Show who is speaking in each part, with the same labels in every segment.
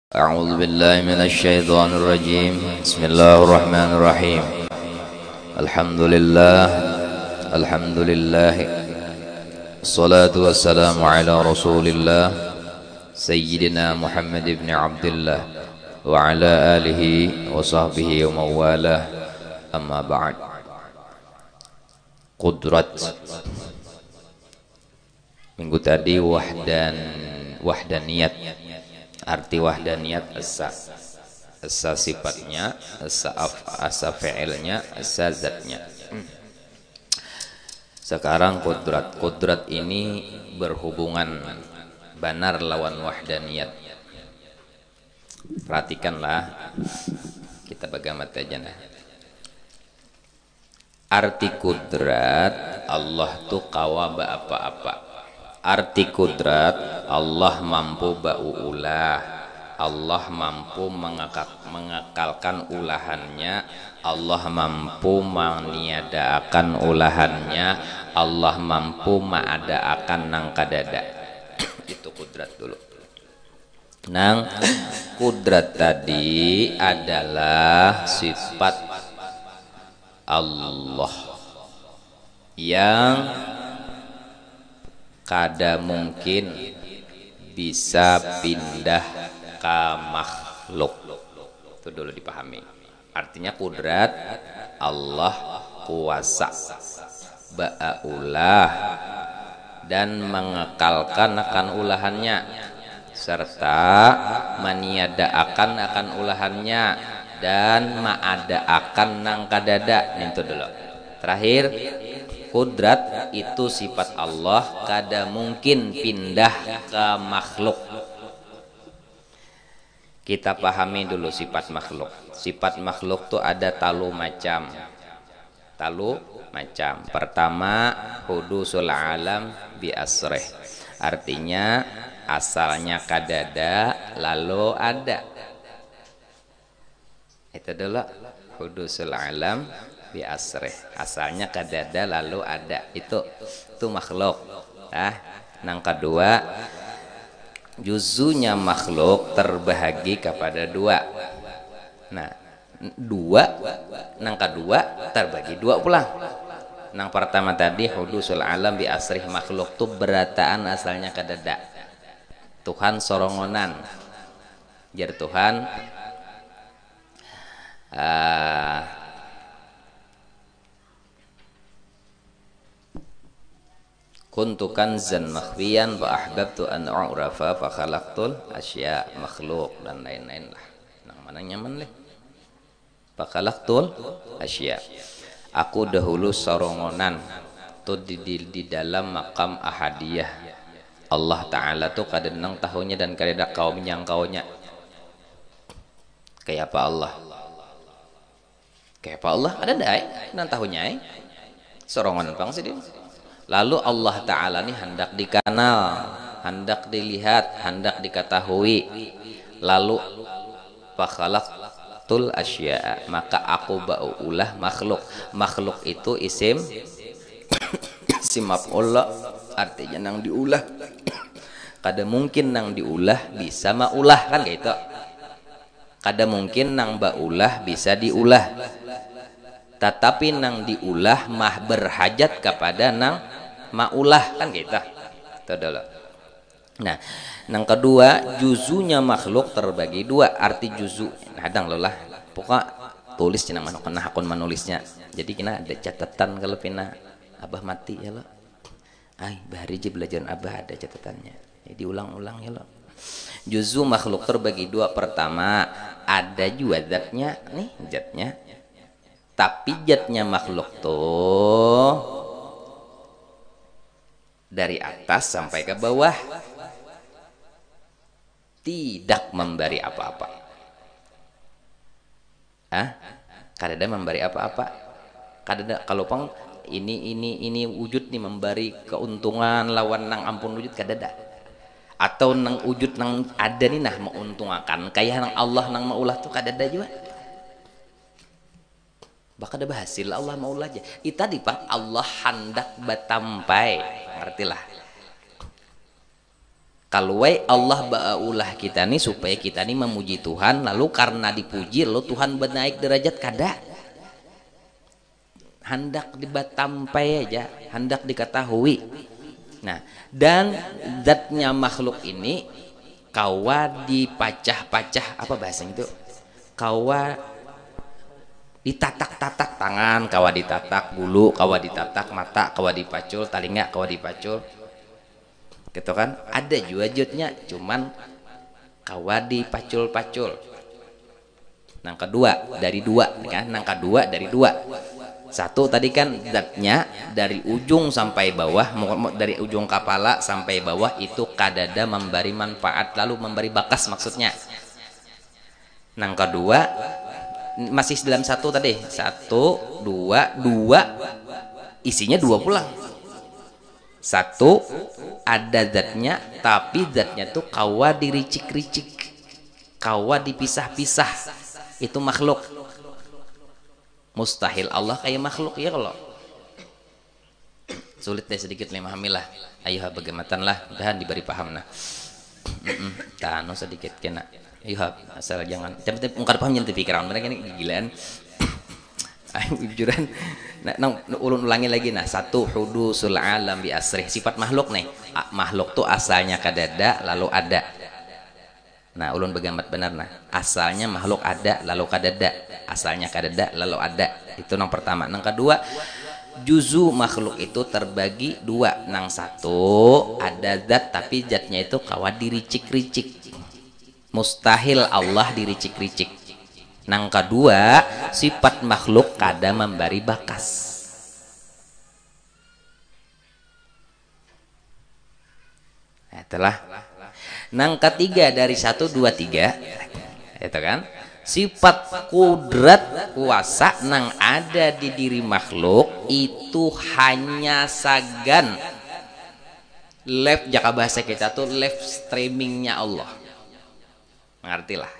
Speaker 1: أعوذ بالله من الشيطان الرجيم. بسم الله الرحمن الرحيم. الحمد لله الصلاة والسلام على رسول الله سيدنا محمد بن عبد الله وعلى آله وصحبه ومن والاه. أما بعد. Qudrat. Minggu tadi wahdaniyat. Arti wahdaniyat asa sifatnya, asa fi'ilnya, asa zatnya. Sekarang qudrat ini berhubungan benar lawan wahdaniyat. Perhatikanlah, kita pegang mata aja nah. Arti kudrat, Allah tuh kawaba apa-apa. Arti kudrat, Allah mampu ba'u'ulah, Allah mampu mengekalkan ulahannya, Allah mampu meniadakan ulahannya, Allah mampu ma'adaakan nang kadada. Itu kudrat dulu. Nang kudrat tadi adalah sifat Allah yang kada mungkin bisa pindah ke makhluk. Itu dulu dipahami. Artinya kudrat Allah kuasa ba'ulah dan mengekalkan akan ulahannya serta meniadaakan akan ulahannya dan ma'adaakan nang kadada. Itu dulu. Terakhir, kudrat itu sifat Allah, kada mungkin pindah ke makhluk. Kita pahami dulu sifat makhluk. Sifat makhluk tuh ada talu macam. Pertama, hudusul alam bi asrih. Artinya asalnya kadada lalu ada. Itu dulu hudusul alam bi asrih, asalnya kadada lalu ada. Itu makhluk. Yang kedua, juzunya makhluk terbahagi kepada dua. Nah, yang kedua terbagi dua pula. Yang pertama tadi hudusul alam bi asrih, makhluk tuh berataan asalnya kadada. Tuhan sorongonan. Jar Tuhan kuntu kanzan makhfiyan wa ahbabtu an u'rafa fa khalaqtul asya, makhluk dan lain-lain lah. Nang mana nyaman leh. Fa khalaqtul asya. Aku dahulu sorongonan tuh di dalam makam ahadiyah. Allah Ta'ala tuh kadenang tahunya dan kadeda kaum yang kaunya. Kayak apa Allah? Kayak apa Allah? Ada dai nang tahunya sorongonan bang sih. Lalu Allah Ta'ala ini hendak dikenal, hendak dilihat, hendak diketahui. Lalu fakhalaqtul asya'a, maka aku ba'ulah makhluk. Makhluk itu isim maf'ul, artinya nang diulah. Kada mungkin nang diulah bisa maulah, kan gitu. Kada mungkin nang ba'ulah bisa diulah. Tetapi nang diulah mah berhajat kepada nang maulah, kan gitu. Itu dulu. Nah, yang kedua, juzunya makhluk terbagi dua. Arti juzu, hadang lolah. Pokok tulis cina manuk kena hakun manulisnya. Jadi kena ada catatan kalau pina abah mati ya lo. Bahari je belajar abah ada catatannya. Diulang-ulang ya lo. Juzu makhluk terbagi dua. Pertama, ada juga zatnya nih, zatnya. Tapi zatnya makhluk tuh dari atas sampai ke bawah tidak memberi apa-apa. Kadada memberi apa-apa. Kadada kalau pang ini wujud nih memberi keuntungan lawan nang ampun wujud kadada. Atau nang wujud nang ada nih nah menguntungkan kayak nang Allah nang maulah tuh kadada juga. Bakal ada berhasil Allah maulah aja. Itu tadi Pak, Allah hendak batampai. Ngertilah. Kalau Allah ba'ulah kita nih supaya kita nih memuji Tuhan, lalu karena dipuji lalu Tuhan bernaik derajat kada. Hendak dibatampai aja, hendak diketahui. Nah, dan zatnya makhluk ini kawa dipacah-pacah, apa bahasanya itu? Kawa ditatak-tatak tangan, kawa ditatak bulu, kawa ditatak mata, kawa dipacul talinga, kawa dipacul. Gitu kan? Ada juga jutnya, cuman kawa dipacul-pacul. Nang kedua dari dua kan? Nang kedua dari dua. Satu tadi kan zatnya dari ujung sampai bawah, dari ujung kepala sampai bawah itu kadada memberi manfaat lalu memberi bakas maksudnya. Nang kedua masih dalam satu tadi, satu dua isinya dua pulang. Satu ada zatnya tapi zatnya tuh kawa diricik-ricik, kawa dipisah-pisah, itu makhluk. Mustahil Allah kayak makhluk ya, kalau sulit deh sedikit memahamilah. Ayo bagaimana lah, mudahan diberi paham nah. Tano sedikit kena. Ayo asal jangan ungkap paham jangan pikiran mereka ini gilaan. Ayo jujuran. Nah, ulun ulangi lagi nah. Satu hudusul alam bi asrih, sifat makhluk nih. Makhluk tuh asalnya kadada lalu ada. Nah, ulun begamat benar nah. Asalnya makhluk ada lalu kadada. Asalnya kadada lalu ada. Itu yang pertama. Yang kedua, juzu makhluk itu terbagi dua. Yang satu ada zat tapi zatnya itu kawa diricik-ricik. Mustahil Allah diricik-ricik. Yang kedua, sifat makhluk kada memberi bakas. Nah, itulah. Nang ketiga dari 1, 2, 3 itu kan sifat kudrat kuasa nang ada di diri makhluk itu hanya sagan live, jaka bahasa kita tuh live streamingnya Allah, ngertilah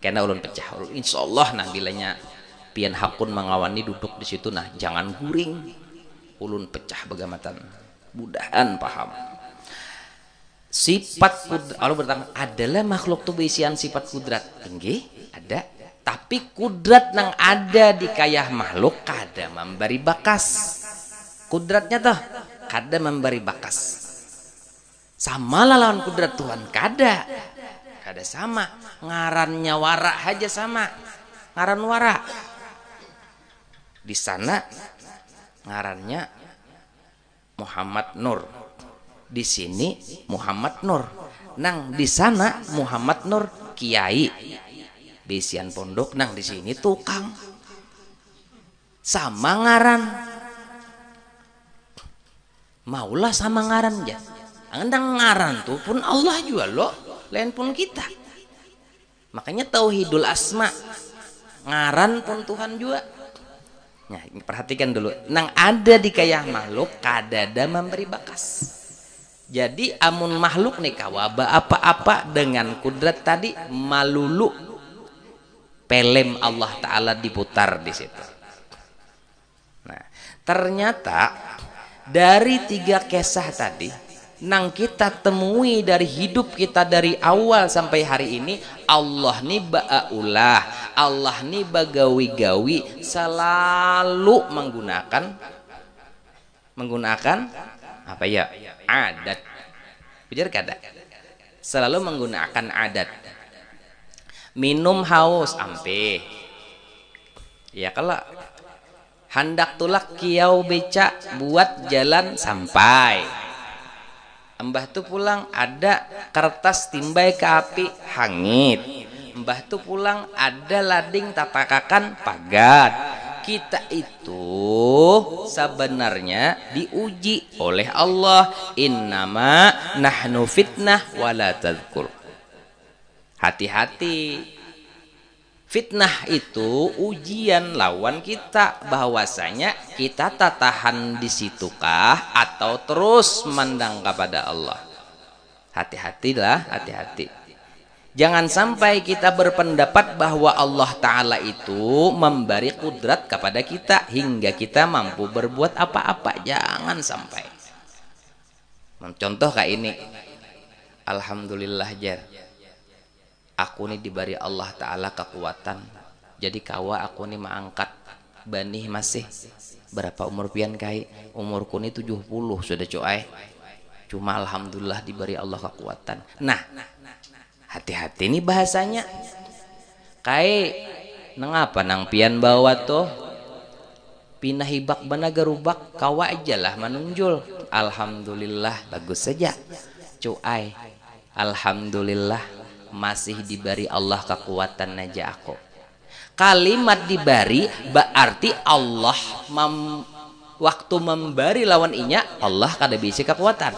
Speaker 1: karena ulun pecah ulun insyaallah nah bilanya pian hakun mengawani duduk di situ nah jangan guring ulun pecah begamatan mudahan paham. Sifat kudrat Allah bertanya adalah makhluk tuh berisian sifat kudrat tinggi ada, tapi kudrat nang ada di kayah makhluk kada memberi bakas. Kudratnya tuh kada memberi bakas. Sama lah lawan kudrat Tuhan kada sama. Ngarannya wara aja sama, ngaran wara di sana ngarannya Muhammad Nur, di sini Muhammad Nur, nang di sana Muhammad Nur kiai besian pondok, nang di sini tukang, sama ngaran, maulah sama ngaran ya. Andang ngaran tuh pun Allah juga loh, lain pun kita. Makanya tauhidul asma, ngaran pun Tuhan juga. Nah, perhatikan dulu, nang ada di kayah makhluk kadada memberi bakas. Jadi amun makhluk nih kawaba apa-apa dengan kudrat tadi malulu pelem Allah Ta'ala diputar di situ. Nah, ternyata dari 3 kisah tadi nang kita temui dari hidup kita dari awal sampai hari ini, Allah nih ba'aulah, Allah nih bagawi-gawi selalu menggunakan apa ya? Adat. Benar kada? Selalu menggunakan adat. Minum haus ampe. Ya kalau hendak tulak kiau beca buat jalan sampai. Mbah tuh pulang ada kertas timbai ke api hangit. Mbah tuh pulang ada lading tapakakan pagat. Kita itu sebenarnya diuji oleh Allah. Innama nahnu fitnah wala tadhkur. Hati-hati, fitnah itu ujian lawan kita, bahwasanya kita tak tahan di situkah atau terus mandang kepada Allah. Hati-hatilah, hati-hati. Jangan sampai kita berpendapat bahwa Allah Ta'ala itu memberi kudrat kepada kita hingga kita mampu berbuat apa-apa. Jangan sampai. Contoh kayak ini, Alhamdulillah jar, aku nih diberi Allah Ta'ala kekuatan, jadi kawa aku nih mengangkat banih masih berapa umur pian kai, umurku nih 70 sudah coy, cuma alhamdulillah diberi Allah kekuatan. Nah hati-hati nih bahasanya kai nang apa nang pian bawa tuh pindah hibak bana gerubak kawa aja lah menunjul alhamdulillah bagus saja cuai, alhamdulillah masih diberi Allah kekuatan aja aku. Kalimat diberi berarti Allah waktu memberi lawan inya Allah kada bisa kekuatan,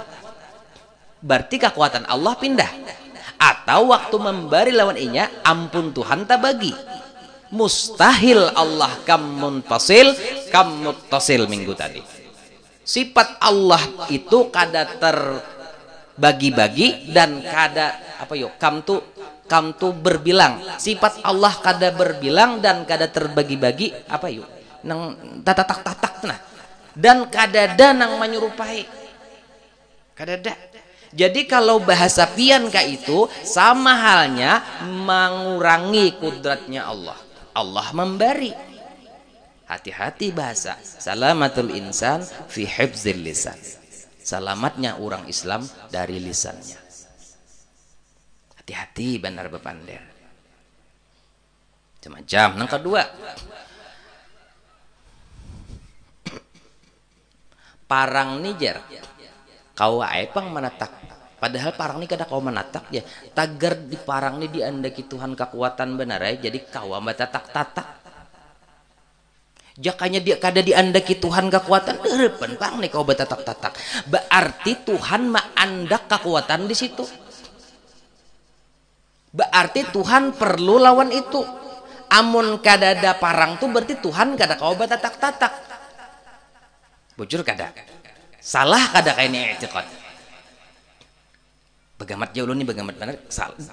Speaker 1: berarti kekuatan Allah pindah. Atau waktu memberi lawan inya ampun Tuhan tak bagi, mustahil Allah kamuntasil kamuttasil minggu tadi. Sifat Allah itu kada terbagi-bagi dan kada apa yuk kam tu berbilang. Sifat Allah kada berbilang dan kada terbagi-bagi apa yuk nang tatak nah, dan kada ada nang menyerupai, kada ada. Jadi kalau bahasa pian ka itu sama halnya mengurangi kudratnya Allah. Allah memberi. Hati-hati bahasa. Salamatul insan fi hifzil lisan. Selamatnya orang Islam dari lisannya. Hati-hati benar bepander. Macam yang kedua, parang Niger kau aepang menatak, padahal parang ini kada kau menatak ya, tagar di parang ini diandaki Tuhan kekuatan benar ya, jadi kau matatak-tatak jakanya dia kada diandaki Tuhan kekuatan depan parang nih kau batatak-tatak, berarti Tuhan maandak kekuatan di situ, berarti Tuhan perlu lawan itu. Amun kada ada parang tuh berarti Tuhan kada kau batatak-tatak, bujur kada, salah kada kayak ini etikot. Bagamat jauh nih bagamat benar,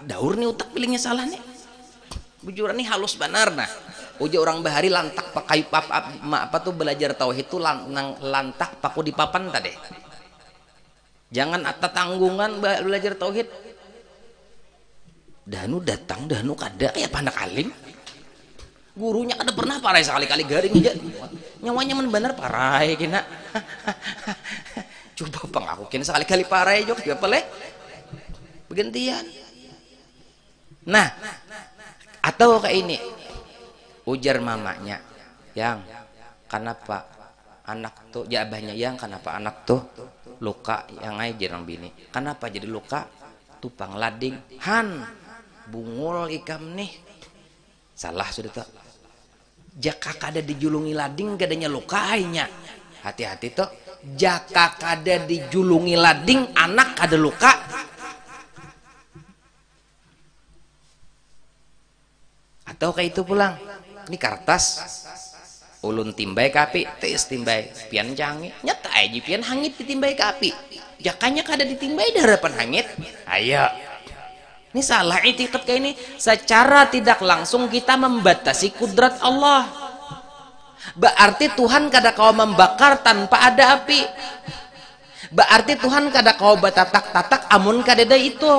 Speaker 1: daur nih utak pilihnya salah nih. Bujuran nih halus benar nah. Uja orang bahari lantak pakai apa tuh belajar tauhid tuh lantak paku di papan tadi. Jangan atas tanggungan belajar tauhid. Danu datang danu kada kayak panak alim. Gurunya kada pernah parai sekali-kali garing aja. Nyawanya men bener parai kina. Coba pengaku kina sekali-kali parai jok apa leh? Bergantian. Nah, atau kayak ini ujar mamanya, yang kenapa anak tuh ya abahnya, yang kenapa anak tuh luka yang aja jarang bini, kenapa jadi luka tupang lading han bungul ikam nih salah sudah tuh jaka kada dijulungi lading kadanya luka hanya hati-hati tuh jaka kada dijulungi lading anak kada luka. Atau kayak itu pulang ini kertas ulun timbai kapi tes timbai pian canggih nyata aja pian hangit ditimbai kapi jakanya kada ditimbai harapan hangit. Ayo ini salah itikat kayak ini, secara tidak langsung kita membatasi kudrat Allah. Berarti Tuhan kada kau membakar tanpa ada api, berarti Tuhan kada kau batatak-tatak amun kada ada itu,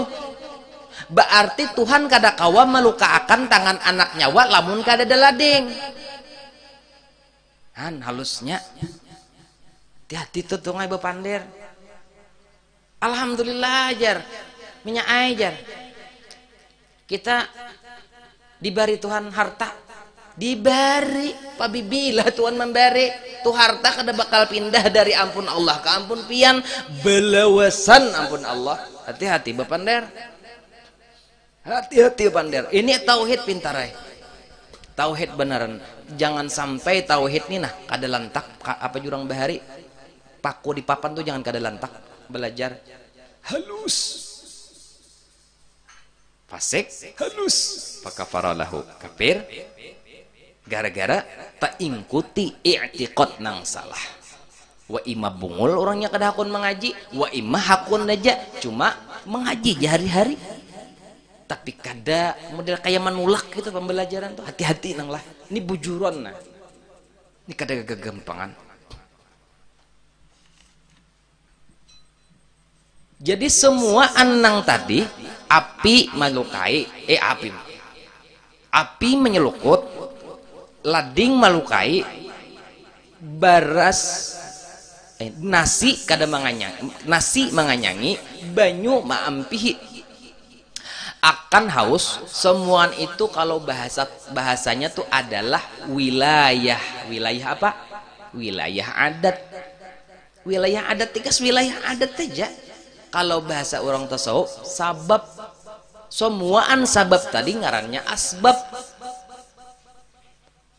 Speaker 1: berarti Tuhan kada kawa melukakan tangan anak nyawa lamun kada ada lading. Han halusnya hati-hati tuh ngai bepander. Alhamdulillah ajar minyak ajar kita diberi Tuhan harta, diberi pabibila Tuhan memberi tuh harta kada bakal pindah dari ampun Allah ke ampun pian belawasan ampun Allah. Hati-hati bepander. Hati-hati pandar. Ini tauhid pintarai. Tauhid beneran. Jangan sampai tauhid nih nah kada lantak apa jurang bahari. Paku di papan tuh jangan kada lantak belajar. Halus. Fasik halus. Fakafaralahu kafir. Gara-gara tak ikuti i'tiqad nang salah. Wa imah bungul orangnya kada hakun mengaji, wa imah hakun aja cuma mengaji hari-hari. Tapi kada model kayak menulak gitu pembelajaran tuh, hati-hati nang lah ini bujuran nah ini kada gagampangan. Jadi semua anang tadi api melukai, api menyelukut, lading melukai, baras nasi menganyangi, banyu maampihi akan haus. Semuaan itu kalau bahasanya tuh adalah wilayah apa? Wilayah adat. Wilayah adat tikas wilayah adat aja. Kalau bahasa orang tasawuf sabab, semuaan sabab tadi ngarannya asbab.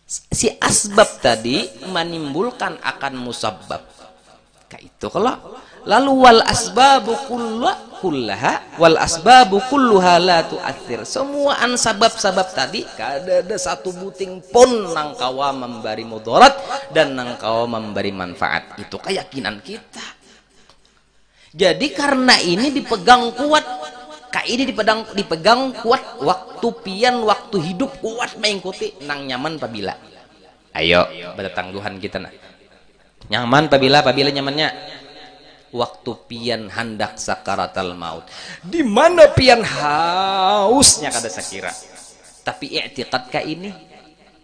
Speaker 1: Si asbab tadi menimbulkan akan musabbab. Kayak itu kalau lalu wal asbabu kullaha wal asbabu kulluha la tu'athir. Semuaan sabab-sabab tadi kada ada satu buting pun nang kawa memberi mudarat dan nang kawa memberi manfaat. Itu keyakinan kita. Jadi karena ini dipegang kuat, ini dipegang kuat waktu pian, waktu hidup kuat mengikuti nang nyaman pabila. Ayo berdatang Tuhan kita nah. Nyaman pabila nyamannya waktu pian hendak sakaratal maut. Di mana pian hausnya kada sakira. Tapi i'tiqad ka ini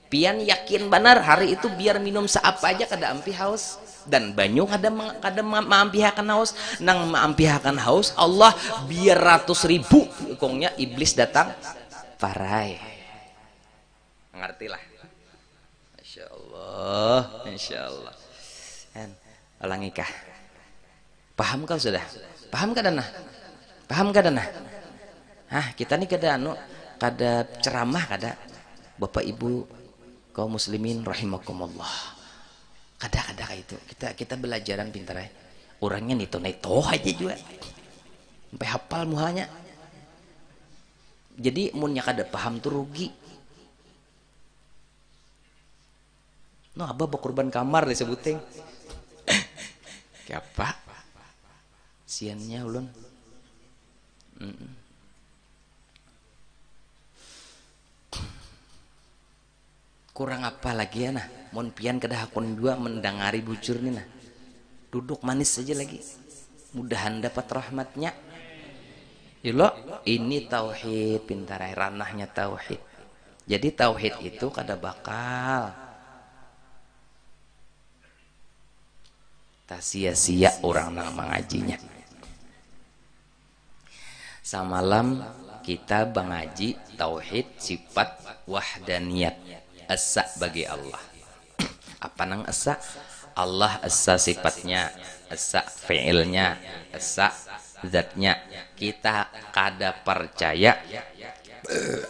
Speaker 1: pian yakin benar hari itu biar minum seapa aja kada ampi haus. Dan banyu kada maampihakan haus, nang maampihakan haus Allah biar ratus ribu kongnya iblis datang parai. Ngertilah. Insya Allah. Ulangi kah? Paham kau sudah? Paham kada nah? Paham kada nah? Kita nih kada ceramah kada. Bapak Ibu kaum muslimin rahimakumullah. Kada kayak itu. Kita belajaran pintar ya. Orangnya nito aja juga. Sampai hafal muhanya. Jadi munnya kada paham tuh rugi. No abah berkorban kamar disebutin. Siapa? Siannya ulun. Kurang apa lagi ya nah? Mon pian kada hakun dua mendangari bujur nih nah. Duduk manis saja lagi. Mudahan dapat rahmatnya. Yolo, ini tauhid pintar ranahnya tauhid. Jadi tauhid itu kada bakal tak sia-sia orang nang mengajinya. Samalam kita mengaji tauhid sifat wahdaniyat, esa bagi Allah. Apa nang esa? Allah esa sifatnya, esa fi'ilnya, esa zatnya. Kita kada percaya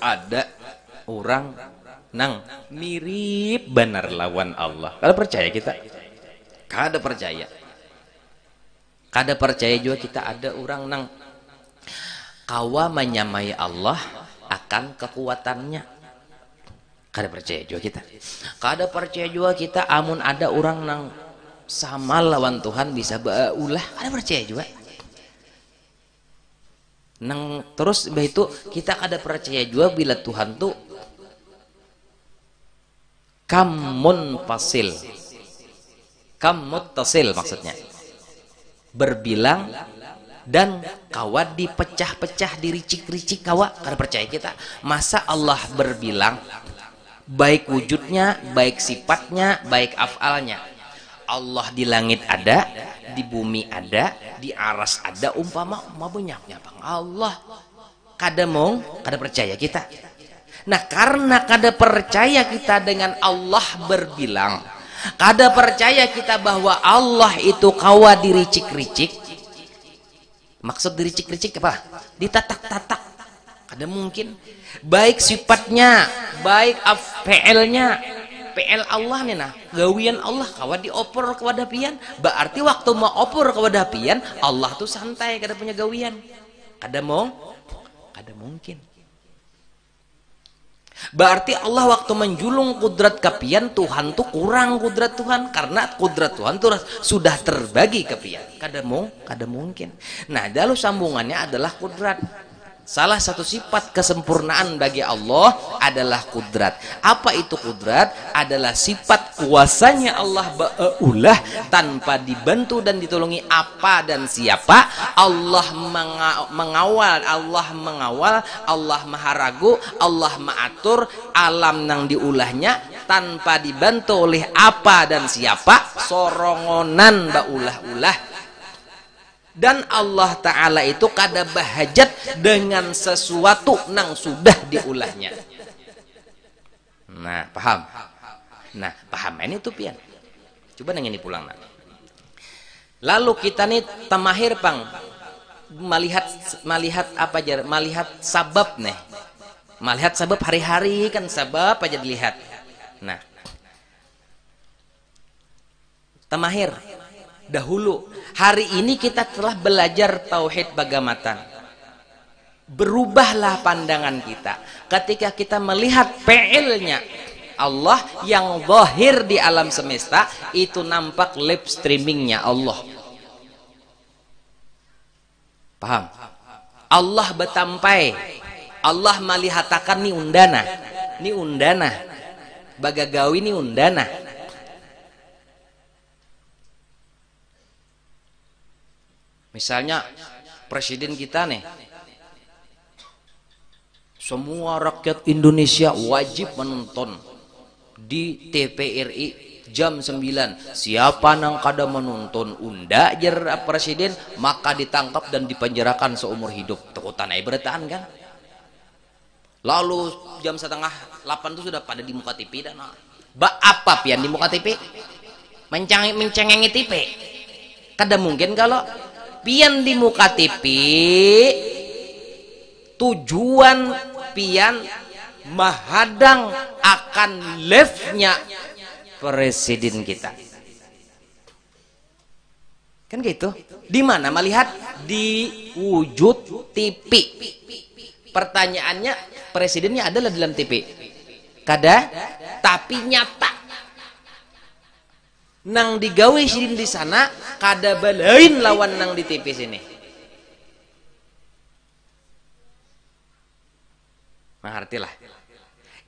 Speaker 1: ada orang nang mirip benar lawan Allah. Kada percaya kita? Kada percaya. Kada percaya juga kita ada orang nang kawa menyamai Allah akan kekuatannya. Kada percaya juga kita. Kada percaya juga kita amun ada orang nang sama lawan Tuhan bisa baulah. Kada percaya juga. Nang terus itu kita kada percaya juga bila Tuhan tuh kamun fasil. Muttasil maksudnya berbilang dan kawa dipecah-pecah diricik-ricik kawa. Kada percaya kita. Masa Allah berbilang baik wujudnya, baik sifatnya, baik afalnya. Allah di langit ada, di bumi ada, di aras ada, umpama banyak bang Allah. Kada percaya kita. Nah karena kada percaya kita dengan Allah berbilang, kada percaya kita bahwa Allah itu kawa diricik-ricik. Maksud diricik-ricik apa? Ditatak-tatak. Kada mungkin. Baik sifatnya, baik PL-nya, PL Allah nih nah, gawian Allah kawa diopor ke wadapian. Berarti waktu mau opor ke wadapian, Allah tuh santai kada punya gawian. Kada mungkin. Berarti Allah waktu menjulung kudrat kapian, Tuhan tuh kurang kudrat Tuhan karena kudrat Tuhan tuh sudah terbagi kapian. Kada mungkin. Nah, lalu sambungannya adalah kudrat. Salah satu sifat kesempurnaan bagi Allah adalah kudrat. Apa itu kudrat? Adalah sifat kuasanya Allah ba'ulah tanpa dibantu dan ditolongi apa dan siapa. Allah mengawal, Allah maha ragu, Allah mengatur alam nang diulahnya tanpa dibantu oleh apa dan siapa, sorongonan ba'ulah-ulah. Dan Allah Ta'ala itu kada bahajat dengan sesuatu nang sudah diulahnya. Nah, paham? Nah, paham ini tuh pian. Coba nang ini pulang nak. Lalu kita nih temahir pang melihat apa aja, melihat sabab nih. Melihat sabab hari-hari kan sabab aja dilihat. Nah, temahir dahulu. Hari ini kita telah belajar tauhid bagamatan. Berubahlah pandangan kita ketika kita melihat fi'ilnya Allah yang zahir di alam semesta, itu nampak live streamingnya Allah. Paham? Allah betampai, Allah malihatakan ni undana bagagawi ni undana. Misalnya presiden kita nih, semua rakyat Indonesia wajib menonton di TVRI jam 9. Siapa nang kada menonton unda jer presiden, maka ditangkap dan dipenjarakan seumur hidup. Tekutan ai beritaan kan. Lalu jam 7:30 itu sudah pada di muka TV dan apa pian di muka TV? Mencengengi TV. Kada mungkin kalau pian di muka TV tujuan pian menghadang akan live-nya presiden kita. Kan gitu. Di mana melihat? Di wujud TV. Pertanyaannya, presidennya adalah dalam TV. Kada, tapi nyata. Nang digawe sidin di sana kada balain lawan nang di TV sini. Mengertilah.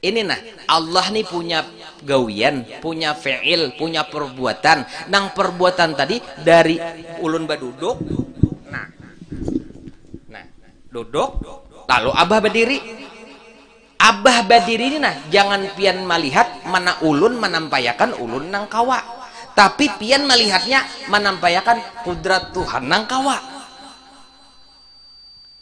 Speaker 1: Ini nah, Allah nih punya gawian, punya fi'il, punya perbuatan. Nang perbuatan tadi dari ulun baduduk. Nah, duduk, lalu abah berdiri. Abah berdiri ini nah, jangan pian melihat mana ulun menampayakan ulun nang kawa. Tapi pian melihatnya menampayakan kudrat Tuhan nang kawa.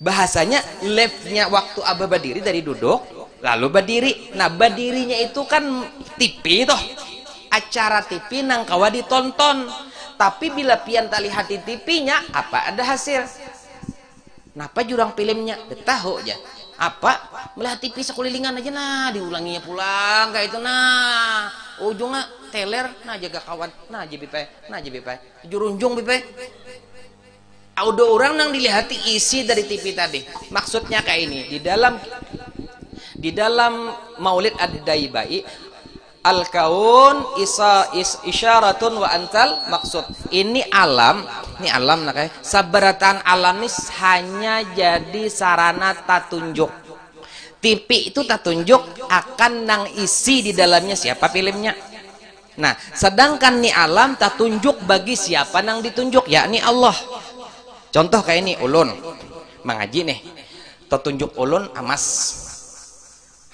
Speaker 1: Bahasanya live-nya waktu abah berdiri dari duduk lalu berdiri. Nah, berdirinya itu kan TV toh. Acara TV nang kawa ditonton. Tapi bila pian tak lihat di TV-nya, apa ada hasil? Napa jurang filmnya? Tahu aja. Apa? Melihat TV sekelilingan aja nah, diulanginya pulang kayak itu nah. Ujungnya teler, nah jaga kawan, nah JBP, jurunjung BP. Audio orang nang dilihati isi dari TV tadi. Maksudnya kayak ini, di dalam Maulid Ad-Daibai, al-kaun isyaratun wa antal maksud. Ini alam nah kayak sabaratan alam ini hanya jadi sarana tatunjuk. TV itu tatunjuk akan nang isi di dalamnya siapa filmnya. Nah, sedangkan ni alam tatunjuk bagi siapa nang ditunjuk, yakni Allah. Contoh kayak ini ulun mengaji nih, tatunjuk ulun Amas.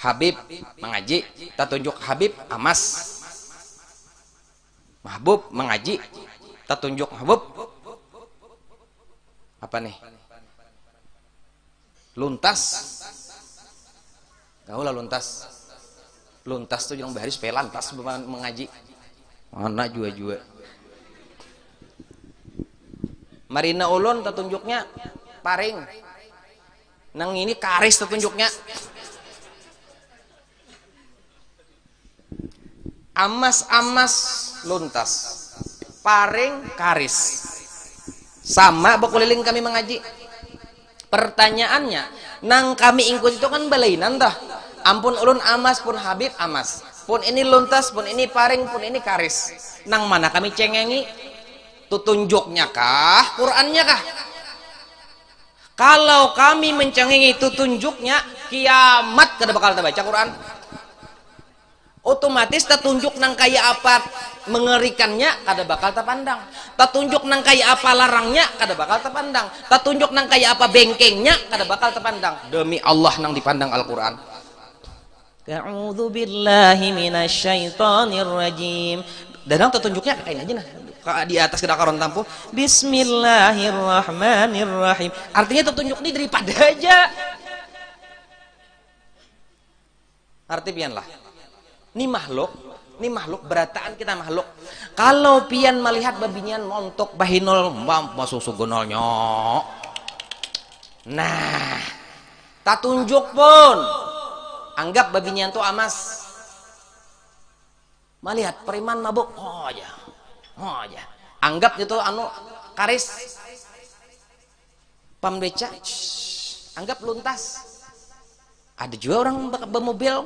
Speaker 1: Habib mengaji, tatunjuk Habib Amas. Mahbub mengaji, tatunjuk Mahbub. Apa nih? Luntas. Tahu lah luntas. Luntas tuh yang baris pelantas mengaji. Mana jua-jua. Marina ulun tatunjuknya paring. Nang ini karis tatunjuknya. Amas luntas. Paring karis. Sama bakuliling kami mengaji. Pertanyaannya, nang kami ingkun itu kan balainan dah. Ampun ulun Amas pun Habib Amas. Pun ini luntas, pun ini paring, pun ini karis. Nang mana kami cengengi? Tutunjuknya kah? Qurannya kah? Kalau kami mencengengi itu tunjuknya kiamat kada bakal terbaca Quran. Otomatis tertunjuk nang kaya apa mengerikannya kada bakal terpandang. Tertunjuk nang kaya apa larangnya kada bakal terpandang. Tertunjuk nang kaya apa bengkengnya kada bakal terpandang. Demi Allah nang dipandang Al-Qur'an. A'udzu billahi minasyaitonir rajim. Dan nang tertunjuknya kayak aja nah. Di atas kita karon tampu Bismillahirrahmanirrahim. Artinya tertunjuk ini daripada aja. Arti pian lah. Ini makhluk berataan kita makhluk. Kalau pian melihat babinyan montok bahinol masuk sugonolnya. Nah, tak tunjuk pun. Anggap babinyan tuh amas. Melihat periman mabuk, oh aja. Anggap itu anu karis pambeca. Anggap luntas. Ada juga orang bermobil,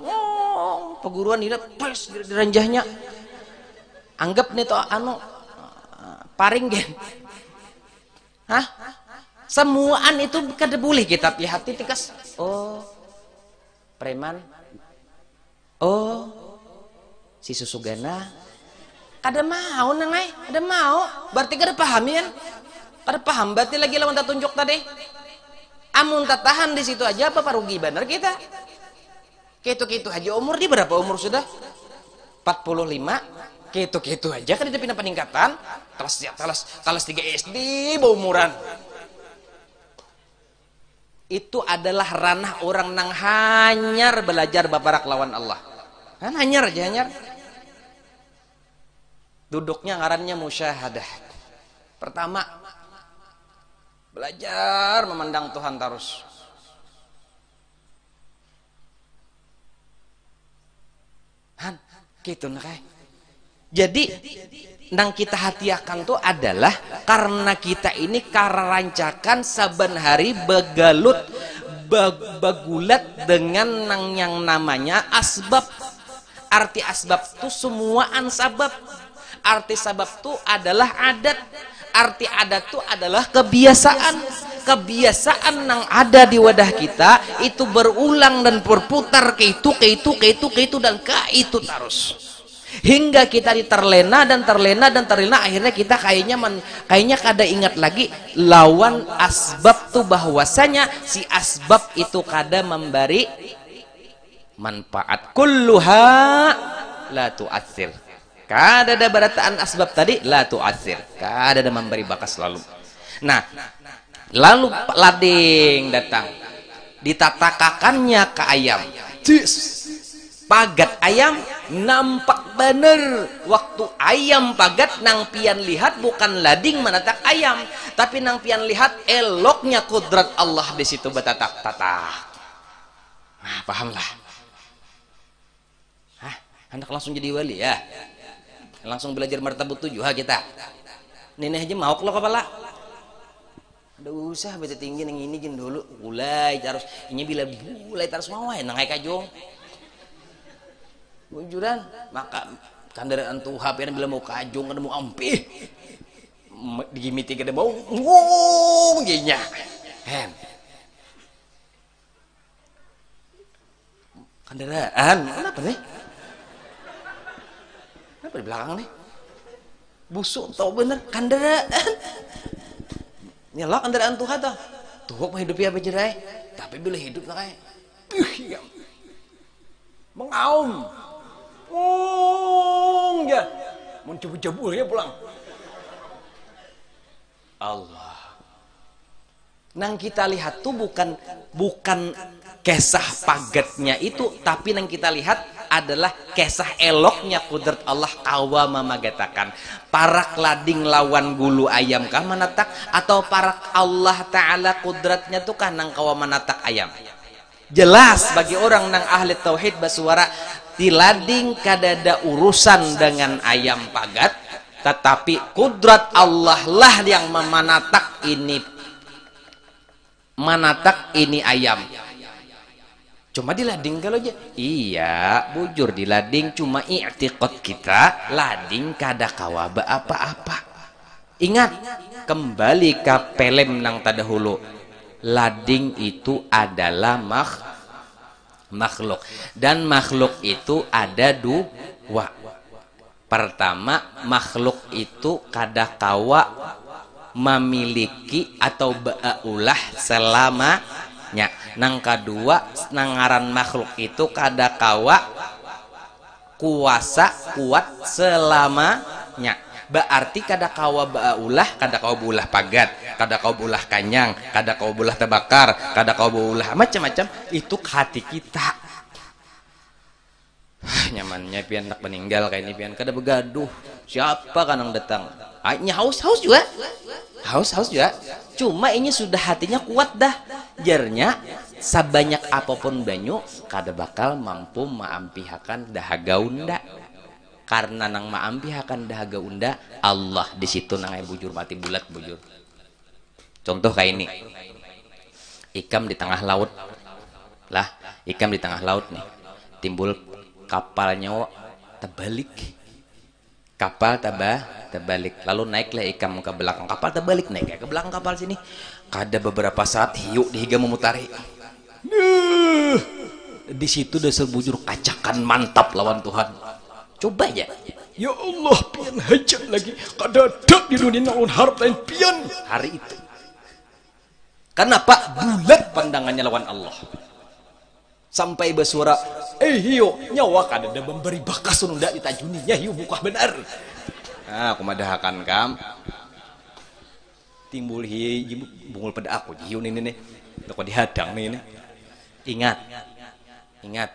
Speaker 1: peguruan ini pas di ranjahnya. Anggap nih tuh anu paring gen. Hah? Semuaan itu kada boleh kita hati tikas. Oh, preman. Oh, si susugana. Kada mau nangai, kada mau. Berarti kada paham kan? Kada paham berarti lagi lawan tak tunjuk tadi. Amun tak tahan di situ aja apa parugi bener kita. Gitu-gitu aja umur di berapa umur sudah? 45. Gitu-gitu aja kan di pindah peningkatan. Talas 3 SD berumuran. Itu adalah ranah orang nang hanyar belajar babarak lawan Allah. Kan hanyar aja hanyar. Duduknya ngarannya musyahadah. Pertama, belajar memandang Tuhan terus. Han, gitu nah kai. Jadi nang kita hatiakan tuh adalah karena kita ini karancakan saban hari bagulat dengan nang yang namanya asbab. Arti asbab tuh semuaan sabab. Arti sabab tuh adalah adat. Arti adat itu adalah kebiasaan. Kebiasaan yang ada di wadah kita itu berulang dan berputar ke itu dan ke itu terus. Hingga kita terlena dan akhirnya kita kayaknya kada ingat lagi lawan asbab tuh bahwasanya si asbab itu kada memberi manfaat. Kulluha la tu'athir. Kada ada berataan asbab tadi la tu'athir. Kada ada memberi bakas lalu. Nah, lalu lading datang. Ditatakakannya ke ayam. Pagat ayam nampak bener. Waktu ayam pagat nang pian lihat bukan lading menatak ayam, tapi nang pian lihat eloknya kudrat Allah di situ betatak-tatak. Nah, pahamlah. Hah, hendak langsung jadi wali ya. Langsung belajar martabut 7 kita. Nenek aja mau lo kepala. Ada usah beta tinggi nang ini gin dulu. Mulai terus ini bila mulai terus mau nang ai kajong. Bujuran maka kandaraan tuh HP bila mau kajong kada mau ampih. Digimiti kada mau ginya. Hen. Kandaraan kenapa nih? Apa di belakang nih? Busuk tau bener kandaraan. Nyelok kandaraan Tuhan tuh. Tuh mah hidupnya apa jerai? Tapi bila hidup lah kayak mengaum. Ya. Mau cebu-cebu ya pulang. Allah. Nang kita lihat tuh bukan kisah pagatnya itu, tapi nang kita lihat adalah kisah eloknya kudrat Allah kawa memagatakan. Parak lading lawan gulu ayam kah menatak, atau parak Allah Ta'ala kudratnya tuh kah nang kawa menatak ayam. Jelas bagi orang nang ahli tauhid basuara di lading kadada urusan dengan ayam pagat, tetapi kudrat Allah lah yang memanatak ini ayam. Cuma di lading kalau aja. Iya, bujur di lading cuma i'tiqad kita lading kada kawaba apa-apa. Ingat, kembali ke pelem nang tadahulu. lading itu adalah makhluk, dan makhluk itu ada dua. Pertama, makhluk itu kadakawa memiliki atau baulah selamanya. Nang kedua, nangaran makhluk itu kadakawa kuasa kuat selamanya. Berarti kadakawa baulah, kadakawa bulah pagat, kadakawa bulah kanyang, kadakawa bulah terbakar, kadakawa bulah macam-macam, itu hati kita. Nyamannya pian tak meninggal kayak ini pian kada begaduh. Siapa kanang datang? Nya haus juga. Haus juga. Cuma ini sudah hatinya kuat dah. Jarnya sabanyak apapun banyu kada bakal mampu maampihakan dahaga unda. Karena nang maampihakan dahaga unda, Allah di situ nang bujur mati bulat bujur. Contoh kayak ini. Ikam di tengah laut. Lah, ikam di tengah laut nih. Timbul kapalnya terbalik, kapal terbalik, lalu naiklah ikam ke belakang kapal, terbalik naik ke belakang kapal sini. Kada beberapa saat hiu dihiga memutari. Di situ dasar bujur kacakan mantap lawan Tuhan. Coba aja. Ya Allah, pian hajat lagi kada ada di dunia naun harta yang pian hari itu. Kenapa? Bulat pandangannya lawan Allah. Sampai bersuara, hiu nyawa kada ada memberi bakas nunda ditajuninya hiu buka benar. Nah, aku madahakan kam. Timbul hiu bungul pada aku hiu ini nih. Toko dihadang nih. Ingat,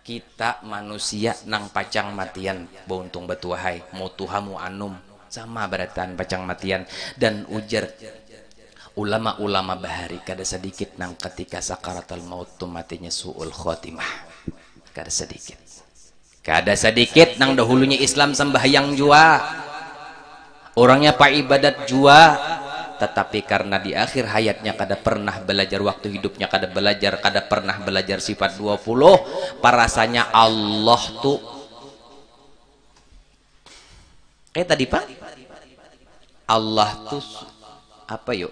Speaker 1: kita manusia nang pacang matian, bontung batuahai, mau tuhamu anum sama beratan pacang matian. Dan ujar ulama-ulama bahari kada sedikit nang ketika sakaratul maut tu matinya suul khotimah. Kada sedikit nang dahulunya Islam sembahyang jua, orangnya pak ibadat jua, tetapi karena di akhir hayatnya kada pernah belajar, waktu hidupnya kada pernah belajar sifat 20, parasanya Allah tuh kayak tadi Pak, Allah tuh apa yuk,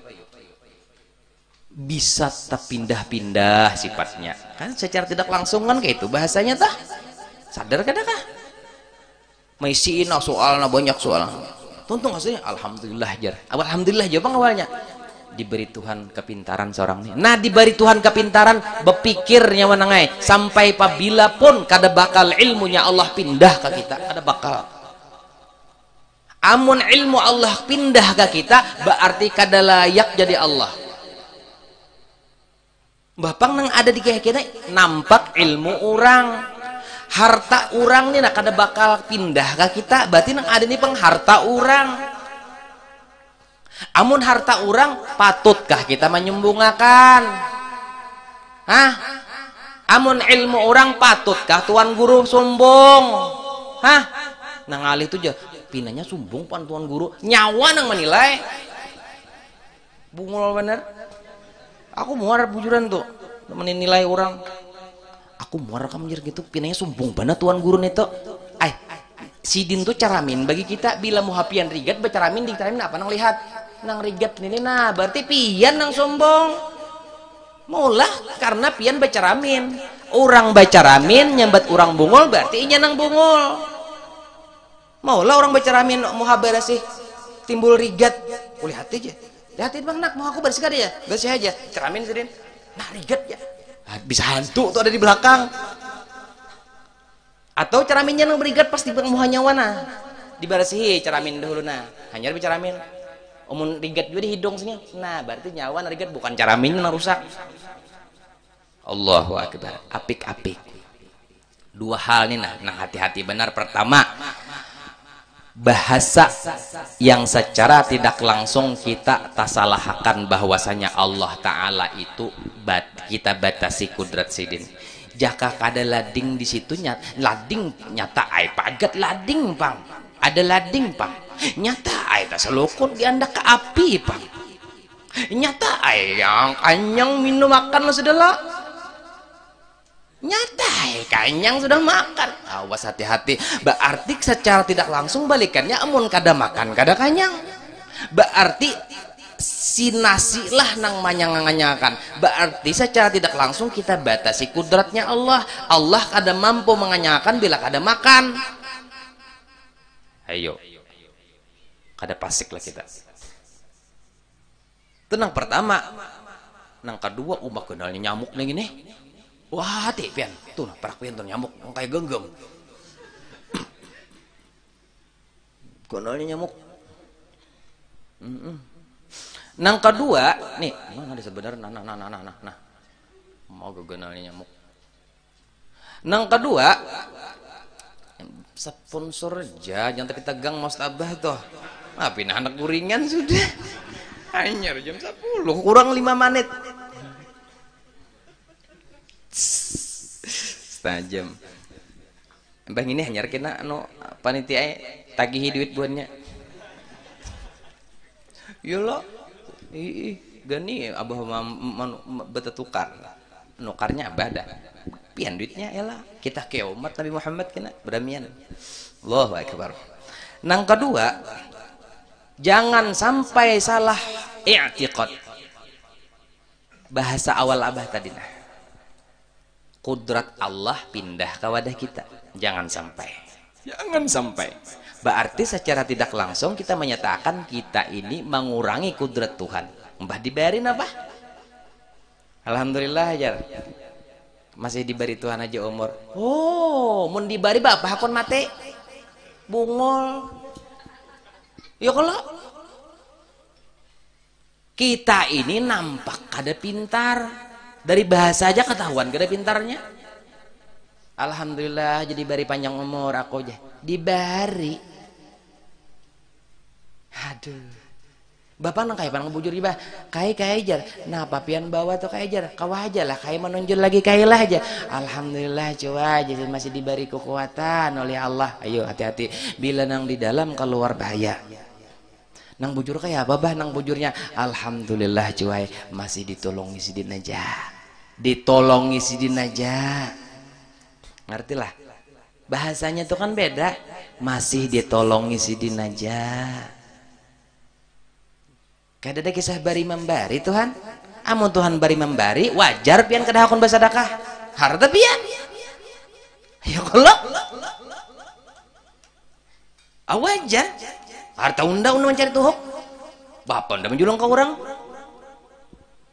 Speaker 1: bisa terpindah-pindah sifatnya kan secara tidak langsung kan kayak itu bahasanya tah. Sadar kadakah maisiin soalnya banyak soal tuntung hasilnya alhamdulillah jar. Alhamdulillah jawab awalnya diberi Tuhan kepintaran seorang ini. Nah, diberi Tuhan kepintaran berpikirnya menangai sampai apabila pun kada bakal ilmunya Allah pindah ke kita, kada bakal. Amun ilmu Allah pindah ke kita berarti kada layak jadi Allah. Bapang nang ada di kaya-kaya nampak ilmu orang, harta orang nih nak kada bakal pindah ke kita, berarti nang ada nih pengharta orang. Amun harta orang patutkah kita menyembungakan? Hah? Amun ilmu orang patutkah tuan guru sombong? Hah? Nang alih itu aja pinanya sombong pan tuan guru, nyawa nang menilai. Bungul bener. Aku muar bujuran tuh menilai orang. Aku muar kamu jadi gitu pinanya sombong banget tuan guru itu. Sidin tuh caramin bagi kita bila muhapian rigat bercaramin dicaramin apa nang lihat nang rigat ini, nah berarti pian nang sombong. Mulah karena pian bercaramin, orang bercaramin nyambat orang bungul berarti inya nang bungul. Maulah orang bercaramin muhabara sih timbul rigat, lihat aja. Lihatin bang nak, mau aku bersih kada ya? Bersih aja, ceramin sidin. Nah rigat ya, bisa hantu tuh ada di belakang. Atau ceraminnya nang berigat pasti bang muhanya wana. Dibarasihi ceramin dahulu nah, hanya dibicaramin. Omun rigat juga di hidung sini. Nah berarti nyawa nah rigat bukan ceramin nang rusak. Allahu akbar, apik-apik. Dua hal nih nah, nang hati-hati benar. Pertama, bahasa yang secara tidak langsung kita tasalahkan bahwasanya Allah Ta'ala itu kita batasi kudrat sidin. Jaka kada lading di situ lading nyata ay pagat lading pang, ada lading pang nyata ay tak selukut dianda ke api pang, nyata ay yang kanyang minum makan sedela nyata kanyang sudah makan. Awas hati-hati, berarti secara tidak langsung balikannya amun kada makan kada kanyang, berarti sinasilah nang manyanganyakan, berarti secara tidak langsung kita batasi kudratnya Allah. Allah kada mampu menganyakan bila kada makan. Ayo, kada pasik lah kita. Itu nang pertama. Nang kedua, ubah kenalnya nyamuk nih gini. Wah, hati pian. Tuh, perak pian tuh nyamuk, kayak genggam. Kenalnya nyamuk. Nang kedua, nih, mana ada sebenarnya nah. Mau kenalnya nyamuk. Nang kedua, sponsor aja, jangan tapi tegang mau tabah tuh. Ah, pindah anak guringan sudah. Hanyar jam 10, kurang 5 menit. Setengah jam. Bang ini hanyar kena panitia tagihi duit buannya. Yolah. Gani abah beta tukar. Nukarnya abah dah. Pian duitnya yalah. Kita ke umat Nabi Muhammad kena beramian. Allahu akbar. Nang kedua, jangan sampai salah i'tiqad. Bahasa awal abah tadi nah. Kudrat Allah pindah ke wadah kita. Jangan sampai. Jangan sampai. Berarti secara tidak langsung kita menyatakan kita ini mengurangi kudrat Tuhan. Mbah dibayarin apa? Alhamdulillah aja. Masih diberi Tuhan aja umur. Oh, mun dibari bapak hakon mate. Bungol. Ya kalau kita ini nampak kada pintar. Dari bahasa aja ketahuan kada pintarnya. Alhamdulillah jadi bari panjang umur aku aja. Dibari. Aduh. Bapak nang kayak panang bujur iba. Kayak aja. Nah, papian bawa tuh kayak aja. Kawah aja lah. Kayak menonjol lagi kayak lah aja. Alhamdulillah coba jadi masih diberi kekuatan oleh Allah. Ayo hati-hati. Bila nang di dalam keluar bahaya. Nang bujur kayak apa bah nang bujurnya? Alhamdulillah cuy masih ditolongi sidin aja. Ditolongi sidin aja. Ngertilah? Bahasanya tuh kan beda. Masih ditolongi sidin aja. Kada ada kisah bari membari Tuhan. Amun Tuhan bari membari wajar pian kada hakon bersedekah. Harta pian. Ya kalau wajar. Harta undang mencari tuhuk. Bapak unda menjulung ke orang.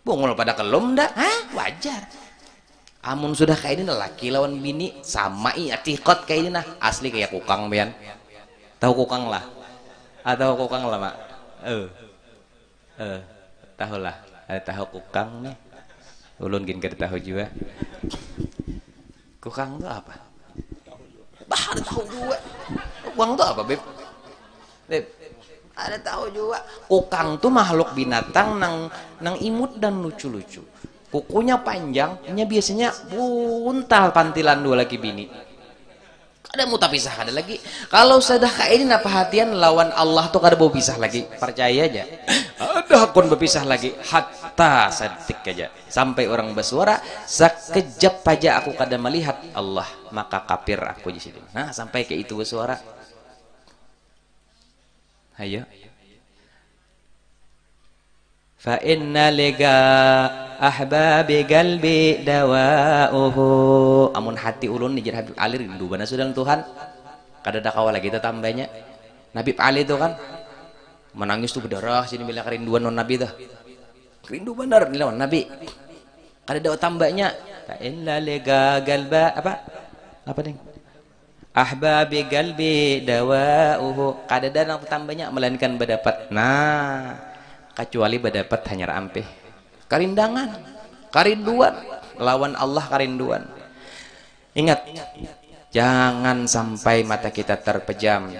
Speaker 1: Bungul pada kelum dah. Hah? Wajar. Amun sudah kayak ini laki lawan bini sama i'tiqad kayak ini nah. Asli kayak kukang pian. Tahu kukang lah. Atau kukang lah mak. Tahu lah. Ada tahu kukang nih. Ulun gin kada tahu juga. Kukang itu apa? Bah ada tahu juga. Kukang itu apa beb? Beb, ada tahu juga. Kukang tuh makhluk binatang nang imut dan lucu-lucu. Kukunya panjangnya biasanya buntal pantilan dua laki bini. Kada mau tak pisah ada lagi. Kalau sudah kayak ini perhatian lawan Allah tuh kada mau pisah lagi. Percaya aja. Ada akun berpisah lagi hatta sedetik aja. Sampai orang bersuara sekejap aja aku kada melihat Allah maka kafir aku di sini. Nah sampai kayak itu bersuara. Ayo. Fa inna liga ahbabi qalbi dawa'uhu. Amun hati ulun nijar Habib Ali rindu bana sudah Tuhan. Kada ada kawal lagi tambahnya. Habib Ali itu kan menangis tuh berdarah sini bila kerinduan non Nabi tuh. Rindu benar nih lawan Nabi. Kada ada tambahnya. Fa inna liga qalba apa? Apa nih? Ahbabi galbi dawa'uhu. Kada ada nang tambahnya melainkan berdapat. Nah, kecuali berdapat hanya ampih. Karindangan, karinduan, lawan Allah karinduan. Ingat, jangan sampai mata kita terpejam.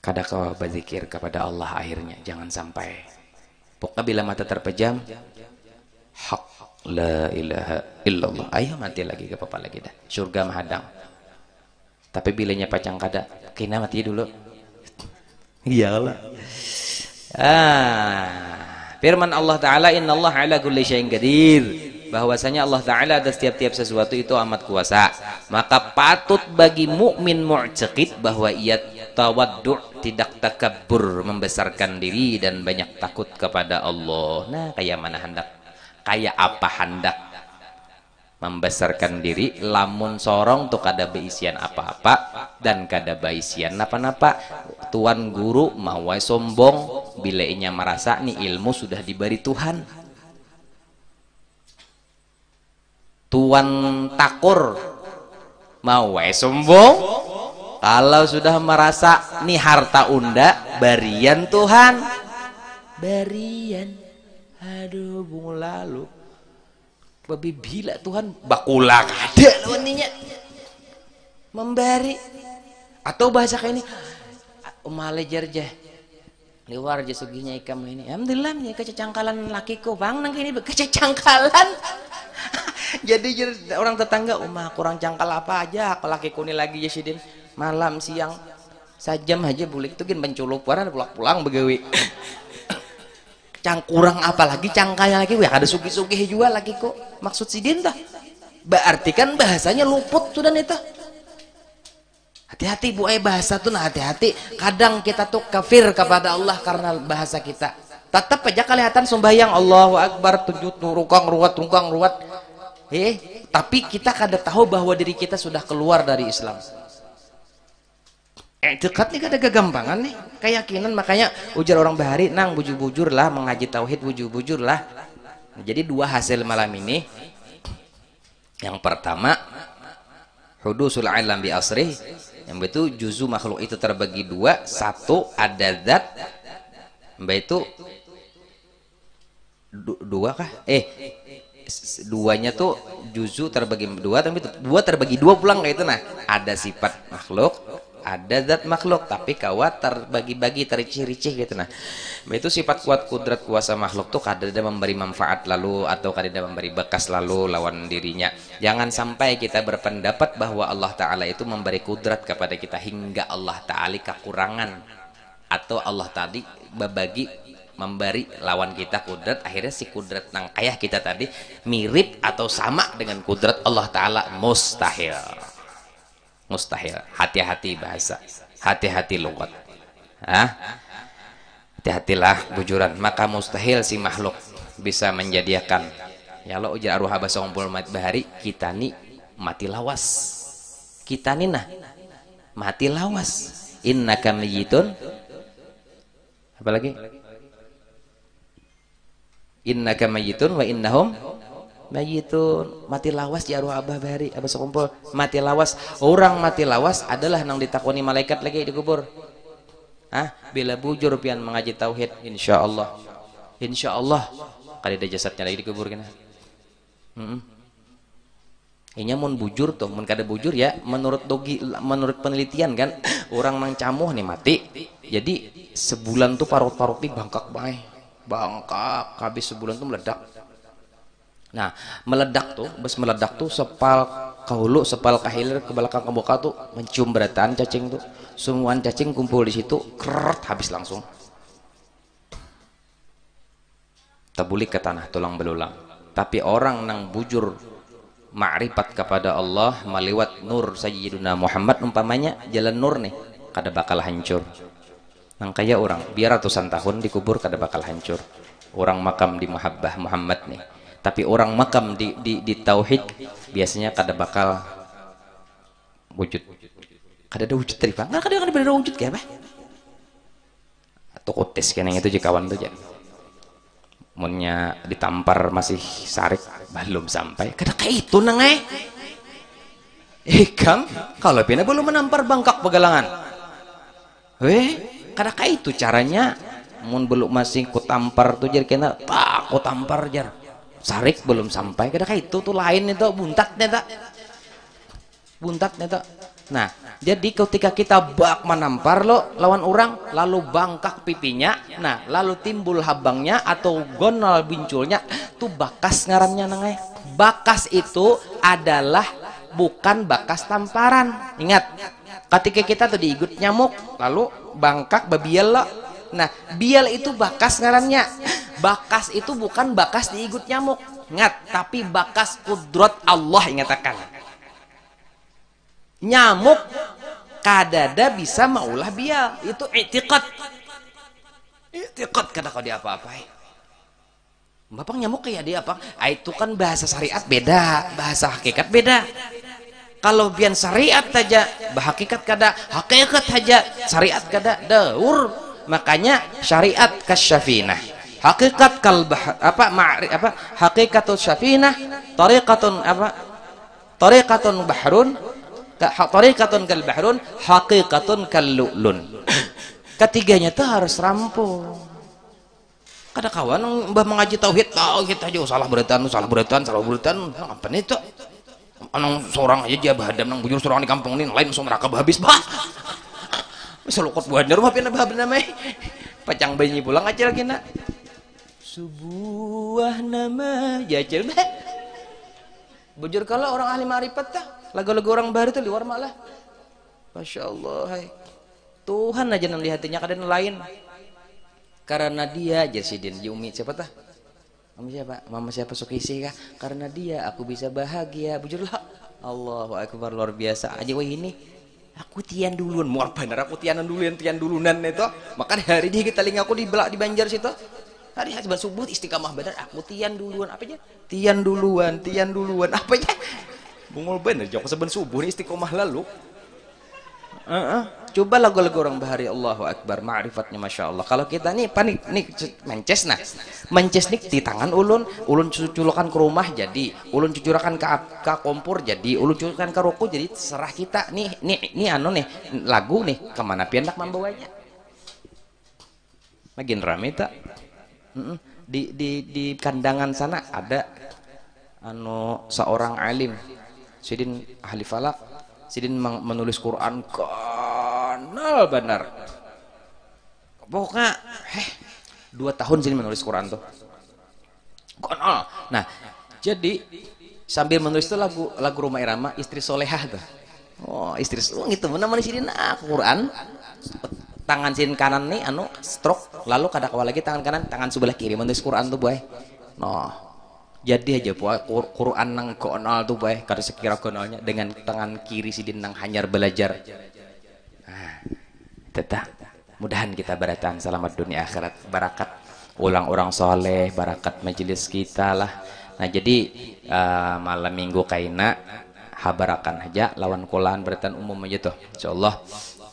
Speaker 1: Kada kau berzikir kepada Allah akhirnya, jangan sampai. Pokoknya bila mata terpejam, hak la ilaha illallah. Ayo mati lagi ke papa lagi dah. Surga menghadang. Tapi bilanya pacang kada, kena mati dulu. Iyalah. Firman Allah Ta'ala, Inna Allah ala kulli syai'in qadir. Bahwasanya Allah Ta'ala ada setiap-tiap sesuatu itu amat kuasa. Maka patut bagi mukmin mu'taqid bahwa ia tawaddu', tidak takabbur, membesarkan diri dan banyak takut kepada Allah. Nah, kayak mana hendak? Kayak apa hendak? Membesarkan diri lamun sorong tuh kada beisian apa-apa dan kada beisian napa-napa. Tuan guru mau sombong bila inya merasa nih ilmu sudah diberi Tuhan. Tuan takur mau sombong kalau sudah merasa nih harta unda barian Tuhan. Barian, aduh bungu lalu babi bila Tuhan bakulah ada lawannya memberi. Atau bahasa kayak ini umale jerjeh liwar jesuginya ikam ini alhamdulillah nih kececangkalan lakiku bang nang ini kececangkalan. Jadi orang tetangga kurang cangkal apa aja kalau lakiku ini lagi Yesidin malam siang sajam aja bulik tuh gin menculuk pulang begawi. Kurang apa lagi cangkanya lagi ya ada sugi-sugi juga lagi kok maksud si Dinta berarti kan bahasanya luput sudah itu. Hati-hati bu bahasa tuh nah hati-hati kadang kita tuh kafir kepada Allah karena bahasa kita. Tetap aja kelihatan sembahyang Allahu Akbar tujuh rukang ruwat tapi kita kada tahu bahwa diri kita sudah keluar dari Islam. Dekat nih ada kegampangan nih keyakinan. Makanya ujar orang bahari nang bujur-bujur lah mengaji tauhid bujur-bujur lah. Jadi dua hasil malam ini, yang pertama hudusul alam bi asri, yang itu juzu makhluk itu terbagi dua. Satu ada zat, itu dua kah duanya tuh juzu terbagi dua, tapi dua terbagi dua pulang kayak itu. Nah ada sifat makhluk ada zat makhluk tapi kawat terbagi-bagi tericih-ricih gitu. Nah itu sifat kuat kudrat kuasa makhluk tuh kadang memberi manfaat lalu atau kadang memberi bekas lalu lawan dirinya. Jangan sampai kita berpendapat bahwa Allah Ta'ala itu memberi kudrat kepada kita hingga Allah Ta'ala kekurangan atau Allah tadi berbagi memberi lawan kita kudrat akhirnya si kudrat nang kayah kita tadi mirip atau sama dengan kudrat Allah Ta'ala. Mustahil. Hati-hati bahasa, hati-hati lugat, hati-hatilah bujuran. Maka mustahil si makhluk bisa menjadikan ya lo ujar arwah bahasa ngumpul mat bahari kita nih mati lawas, kita nih nah mati lawas. Innaka mayyitun, apalagi innaka mayyitun wa innahum mayyitun. Mati lawas ya arwah abah bahari abah sekumpul mati lawas. Orang mati lawas adalah nang ditakoni malaikat lagi dikubur. Bila bujur pian mengaji tauhid insyaallah kada ada jasadnya lagi dikubur kena. Inya mun bujur tuh mun kada bujur ya menurut penelitian kan orang nang camuh nih mati jadi sebulan tuh parut-parut nih bangkak habis sebulan tuh meledak. Nah meledak tuh sepal kahulu sepal kahilir ke belakang ke boka tuh mencium berataan cacing tuh semuaan cacing kumpul di situ keret habis langsung tabulik ke tanah tulang belulang. Tapi orang nang bujur ma'rifat kepada Allah melewat nur Sayyidina Muhammad umpamanya jalan nur nih kada bakal hancur. Nang kaya orang biar ratusan tahun dikubur kada bakal hancur. Orang makam di Muhabbah Muhammad nih. Tapi orang makam di tauhid biasanya kada bakal wujud. Kada ada wujud terima. Nggak kada ada wujud kayak apa? Atau kotes kan yang itu jikawan tuh jadi. Munnya ditampar masih sarik belum sampai. Kada kayak itu nang Kam kalau pina belum menampar bangkak pegalangan. Kada kayak itu caranya. Mun belum masih kutampar tuh jadi kena tak kutampar jar. Sarik belum sampai kada kayak itu tuh lain itu buntat neta. Nah jadi ketika kita bak menampar lo lawan orang lalu bangkak pipinya nah lalu timbul habangnya atau gonol binculnya tuh bakas ngarannya nangai. Bakas itu adalah bukan bakas tamparan. Ingat ketika kita tuh diigut nyamuk lalu bangkak babial lo. Nah bial itu bakas ngarannya. Bakas itu bukan bakas diigut nyamuk. Ingat, tapi bakas kudrat Allah ingatakan. Nyamuk kadada bisa maulah bial, itu i'tiqad. I'tiqad kada kau dia apa-apain. Bapak nyamuk kayak dia apa? Itu kan bahasa syariat beda, bahasa hakikat beda. Kalau bian syariat saja, hakikat kada, hakikat saja, syariat kada, daur. Makanya syariat kasyafinah, hakikat kal hakikatul syafinah, tariqatun tariqatun bahrun, tariqatun kal bahrun, hakikatun kal lu'lun. Ketiganya tuh harus rampung. Kada kawan mbah mengaji tauhid aja salah beretan apa nih tuh anong seorang aja dia bahadam nang bujur seorang di kampung ini lain langsung neraka habis bah selukut buander mah pina bah nama pacang bayi pulang aja lagi nak sebuah nama jajal bah bujur kalau orang ahli marifat tah lagu-lagu orang baru tuh luar malah Masya Allah hai. Tuhan aja nang di hatinya kadang lain karena dia Jasidin Yumi siapa tah mama siapa Sukisi kah karena dia aku bisa bahagia bujurlah Allahu Akbar luar biasa aja wah ini aku tian duluan mual bener aku tian dulunan itu maka hari dia kita linga aku di Banjar situ hari sebab subuh istiqamah bener aku tian duluan apa aja tian duluan apa aja bungul bener jok seben subuh istiqamah lalu coba lagu-lagu orang bahari Allahu Akbar ma'rifatnya Masya Allah. Kalau kita nih panik nih mences nih di tangan ulun cuculakan ke rumah jadi ulun cucurakan ke kompor jadi ulun cucurakan ke ruku jadi serah kita nih anu nih lagu nih kemana piandak membawanya makin rame tak di kandangan sana ada anu seorang alim sidin ahli falak sidin menulis Quran kanal benar pokoknya 2 tahun sidin menulis Quran tuh kanal nah jadi sambil menulis itu lagu Rumah Irama istri solehah tuh istri gitu namanya sidin Quran tangan sidin kanan nih anu stroke lalu kada kawal lagi tangan kanan tangan sebelah kiri menulis Quran tuh boy jadi aja Quran nang konal tuh baik kada sekira konalnya dengan tangan kiri sidin nang hanyar belajar tetap mudahan kita baratan selamat dunia akhirat barakat ulang orang soleh barakat majelis kita lah nah jadi malam minggu kaina habarakan aja lawan kolan beratan umum aja tuh insyaallah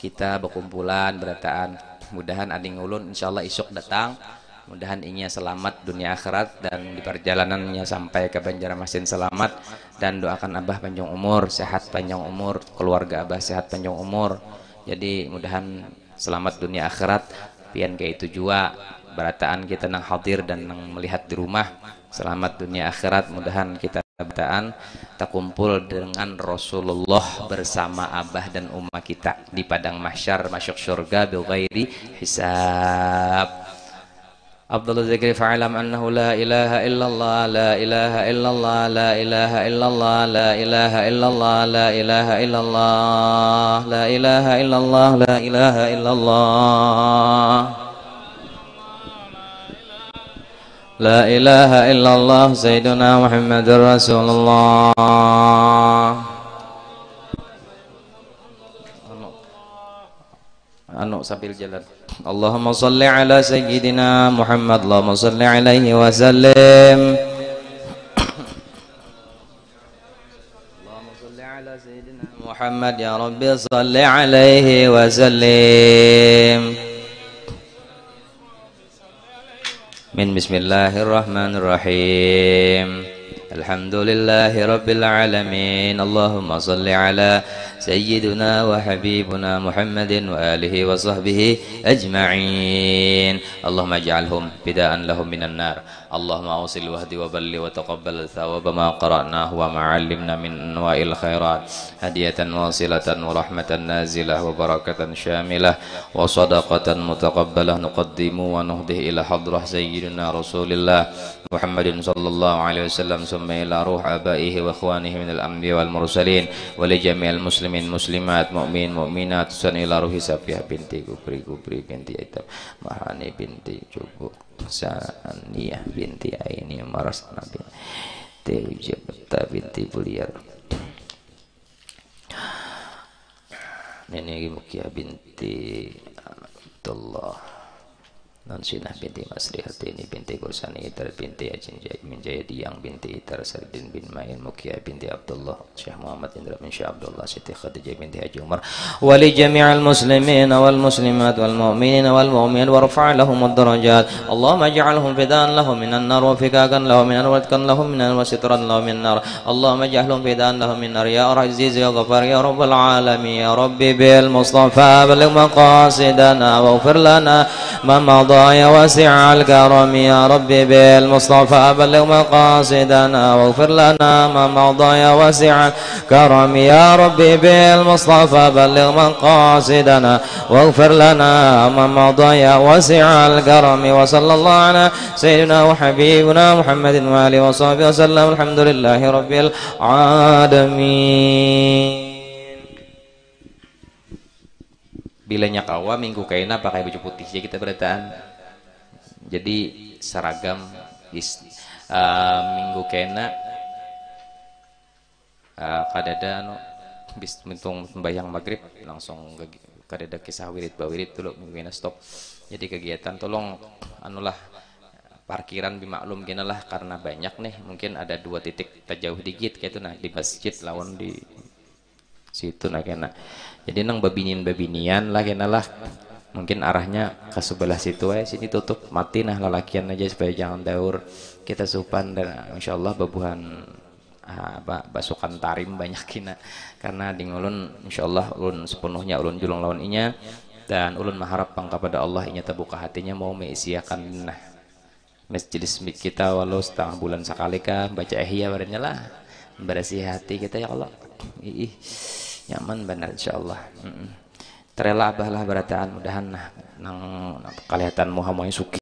Speaker 1: kita berkumpulan berataan mudahan ading ulun insyaallah isuk datang mudahan inya selamat dunia akhirat dan di perjalanannya sampai ke Banjarmasin selamat dan doakan abah panjang umur sehat panjang umur keluarga abah sehat panjang umur jadi mudahan selamat dunia akhirat pian kayak itu jua berataan kita nang hadir dan nang melihat di rumah selamat dunia akhirat mudahan kita berataan tak kumpul dengan Rasulullah bersama abah dan ummah kita di padang mahsyar masuk surga bil ghairi hisab Abdullah Zikri fa'alam annahu la ilaha illallah la ilaha illallah la ilaha illallah la ilaha illallah la ilaha illallah la ilaha illallah la ilaha illallah la ilaha illallah sayyiduna Muhammadur Rasulullah anu sambil jalan Allahumma salli ala sayyidina Muhammad Allahumma salli alaihi wa sallim Allahumma salli ala sayyidina Muhammad ya Rabbi salli alaihi wa sallim min bismillahirrahmanirrahim alhamdulillahi rabbil alamin Allahumma salli ala سيدنا وحبيبنا محمد وآله وصحبه أجمعين اللهم اجعلهم بداء لهم من النار اللهم أوصل واهدي وبلغ وتقبل ثواب ما قرأناه وما علمنا من أنواع الخيرات هدية واصلة ورحمة نازلة وبركة شاملة وصدقة متقبلة نقدم ونهده إلى حضرة سيدنا رسول الله محمد صلى الله عليه وسلم ثم إلى روح آبائه وإخوانه من الأنبياء والمرسلين ولجميع المسلمين مسلمات مؤمن مؤمنات سن إلى روح سفية بنتي كبري بنتي أيتام mahani binti Cukup Saniyah binti Aini Maras Nabi Dewi Jabata binti Buliar ini Mukia binti Abdullah Nansinah binti Masrihatini binti Kursani Itar binti Ajin min Jayadiyang binti Itar Sardin bin Main Mukia binti Abdullah Syekh Muhammad Indra bin Syekh Abdullah Siti Khadijah binti Haji Umar wali jami'al muslimin wal muslimat wal mu'minin wal mu'min warfa' lahum ad-darajat Allahumma ij'alhum fidaan lahum minan nar wa fikakan lahum minan wadkan lahum minan wa sitran lahum minan nar Allahumma ij'alhum fidaan lahum minan nar ya aziz ya ghafar ya rabbal alamin ya rabbi bil mustafa baligh maqasidana waghfir lana ma يا واسع الكرم يا ربي بالمصطفى بلغ مقاصدنا واغفر لنا ما مضى يا واسع الكرم يا ربي بالمصطفى بلغ مقاصدنا واغفر لنا ما مضى يا واسع الكرم وصلى الله على سيدنا وحبيبنا محمد وآله وصحبه وسلم الحمد لله رب العالمين. Bilanya kawa minggu kaina pakai baju putih ya kita berataan. Jadi seragam minggu kaina kadada anu bis mentung sembahyang maghrib langsung kadada kisah wirid bawirid dulu minggu kaina stop. Jadi kegiatan tolong anulah parkiran bimaklum gini lah karena banyak nih mungkin ada 2 titik terjauh dikit kayak itu nah di masjid lawan di situ nah kena. Jadi nang babinian lah kena lah mungkin arahnya ke sebelah situ sini tutup mati nah lalakian aja supaya jangan daur kita supan dan insyaallah babuhan basukan tarim banyak kina karena di ngulun insyaallah ulun sepenuhnya ulun julung lawan inya dan ulun mengharap kepada Allah inya terbuka hatinya mau meisiakan nah masjid kita walau setengah bulan sekali kah baca ihya barunya lah bersih hati kita ya Allah nyaman benar insyaallah. Terela abah lah berataan mudahan nah nang kelihatan Muhammad suki